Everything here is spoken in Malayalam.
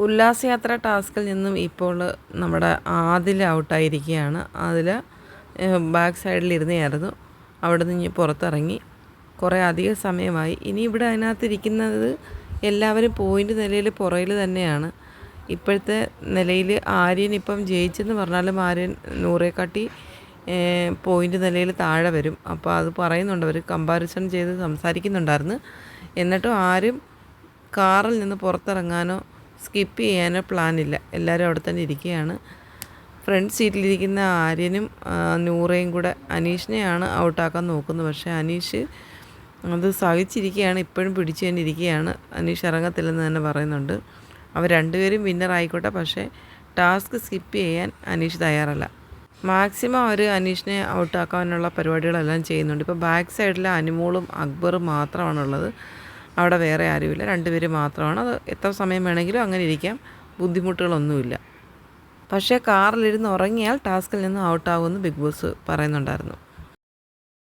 ഉല്ലാസയാത്ര ടാസ്കിൽ നിന്നും ഇപ്പോൾ നമ്മുടെ ആദിൽ ഔട്ടായിരിക്കുകയാണ്. അതിൽ ബാക്ക് സൈഡിലിരുന്നായിരുന്നു. അവിടെ നിന്ന് പുറത്തിറങ്ങി കുറേ അധികം സമയമായി. ഇനി ഇവിടെ അതിനകത്തിരിക്കുന്നത് എല്ലാവരും പോയിൻ്റ് നിലയിൽ പുറകിൽ തന്നെയാണ്. ഇപ്പോഴത്തെ നിലയിൽ ആര്യൻ ഇപ്പം ജയിച്ചെന്ന് പറഞ്ഞാലും ആര്യൻ നൂറേക്കാട്ടി പോയിൻ്റ് നിലയിൽ താഴെ വരും. അപ്പോൾ അത് പറയുന്നുണ്ട്, അവർ കമ്പാരിസൺ ചെയ്ത് സംസാരിക്കുന്നുണ്ടായിരുന്നു. എന്നിട്ടും ആരും കാറിൽ നിന്ന് പുറത്തിറങ്ങാനോ സ്കിപ്പ് ചെയ്യാനോ പ്ലാനില്ല. എല്ലാവരും അവിടെ തന്നെ ഇരിക്കുകയാണ്. ഫ്രണ്ട് സീറ്റിലിരിക്കുന്ന ആര്യനും നൂറയും കൂടെ അനീഷിനെയാണ് ഔട്ടാക്കാൻ നോക്കുന്നത്. പക്ഷേ അനീഷ് അത് സഹിച്ചിരിക്കുകയാണ്, ഇപ്പോഴും പിടിച്ചു തന്നെ ഇരിക്കുകയാണ്. അനീഷ് ഇറങ്ങത്തില്ലെന്ന് തന്നെ പറയുന്നുണ്ട്. അവർ രണ്ടുപേരും വിന്നർ ആയിക്കോട്ടെ, പക്ഷേ ടാസ്ക് സ്കിപ്പ് ചെയ്യാൻ അനീഷ് തയ്യാറല്ല. മാക്സിമം അവർ അനീഷിനെ ഔട്ടാക്കാനുള്ള പരിപാടികളെല്ലാം ചെയ്യുന്നുണ്ട്. ഇപ്പോൾ ബാക്ക് സൈഡിൽ അനുമോളും അക്ബറും മാത്രമാണുള്ളത്. അവിടെ വേറെ ആരുമില്ല, രണ്ടുപേരും മാത്രമാണ്. അത് എത്ര സമയം വേണമെങ്കിലും അങ്ങനെ ഇരിക്കാം, ബുദ്ധിമുട്ടുകളൊന്നുമില്ല. പക്ഷേ കാറിലിരുന്ന് ഉറങ്ങിയാൽ ടാസ്കിൽ നിന്ന് ഔട്ടാകുമെന്ന് ബിഗ് ബോസ് പറയുന്നുണ്ടായിരുന്നു.